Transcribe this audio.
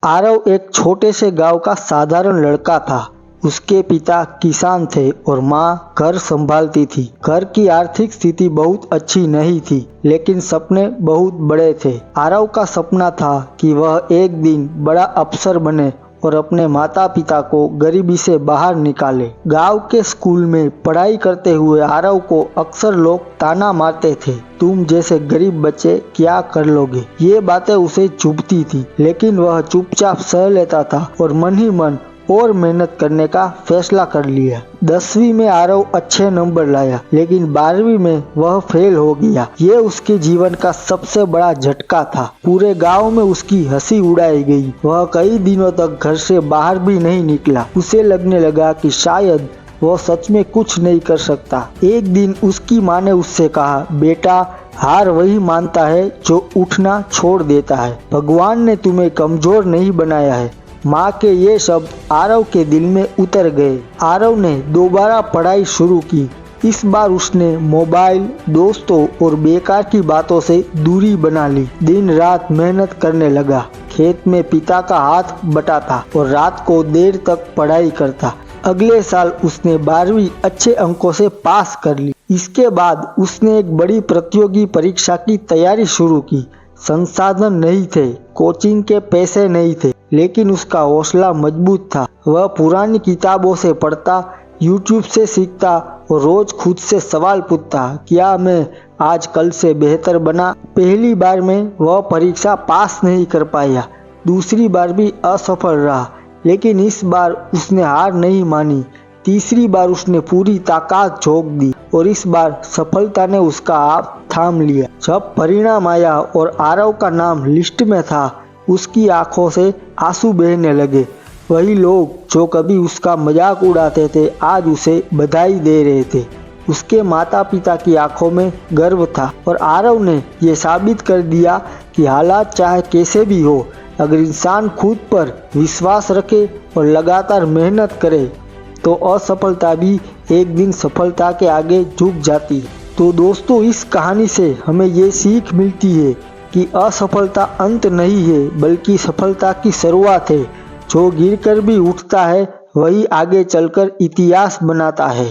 आरव एक छोटे से गांव का साधारण लड़का था। उसके पिता किसान थे और माँ घर संभालती थी। घर की आर्थिक स्थिति बहुत अच्छी नहीं थी, लेकिन सपने बहुत बड़े थे। आरव का सपना था कि वह एक दिन बड़ा अफसर बने और अपने माता पिता को गरीबी से बाहर निकाले। गांव के स्कूल में पढ़ाई करते हुए आरव को अक्सर लोग ताना मारते थे, तुम जैसे गरीब बच्चे क्या कर लोगे। ये बातें उसे चुभती थी, लेकिन वह चुपचाप सह लेता था और मन ही मन और मेहनत करने का फैसला कर लिया। 10वीं में आरव अच्छे नंबर लाया, लेकिन 12वीं में वह फेल हो गया। ये उसके जीवन का सबसे बड़ा झटका था। पूरे गांव में उसकी हंसी उड़ाई गई। वह कई दिनों तक घर से बाहर भी नहीं निकला। उसे लगने लगा कि शायद वह सच में कुछ नहीं कर सकता। एक दिन उसकी माँ ने उससे कहा, बेटा, हार वही मानता है जो उठना छोड़ देता है। भगवान ने तुम्हें कमजोर नहीं बनाया है। माँ के ये शब्द आरव के दिल में उतर गए। आरव ने दोबारा पढ़ाई शुरू की। इस बार उसने मोबाइल, दोस्तों और बेकार की बातों से दूरी बना ली। दिन रात मेहनत करने लगा। खेत में पिता का हाथ बटाता और रात को देर तक पढ़ाई करता। अगले साल उसने 12वीं अच्छे अंकों से पास कर ली। इसके बाद उसने एक बड़ी प्रतियोगी परीक्षा की तैयारी शुरू की। संसाधन नहीं थे, कोचिंग के पैसे नहीं थे, लेकिन उसका हौसला मजबूत था। वह पुरानी किताबों से पढ़ता, यूट्यूब से सीखता और रोज खुद से सवाल पूछता, क्या मैं आज कल से बेहतर बना। पहली बार में वह परीक्षा पास नहीं कर पाया। दूसरी बार भी असफल रहा, लेकिन इस बार उसने हार नहीं मानी। तीसरी बार उसने पूरी ताकत झोंक दी और इस बार सफलता ने उसका हाथ थाम लिया। जब परिणाम आया और आरव का नाम लिस्ट में था, उसकी आंखों से आंसू बहने लगे। वही लोग जो कभी उसका मजाक उड़ाते थे, आज उसे बधाई दे रहे थे। उसके माता पिता की आंखों में गर्व था और आरव ने यह साबित कर दिया कि हालात चाहे कैसे भी हो, अगर इंसान खुद पर विश्वास रखे और लगातार मेहनत करे, तो असफलता भी एक दिन सफलता के आगे झुक जाती है। तो दोस्तों, इस कहानी से हमें ये सीख मिलती है कि असफलता अंत नहीं है, बल्कि सफलता की शुरुआत है। जो गिरकर भी उठता है, वही आगे चलकर इतिहास बनाता है।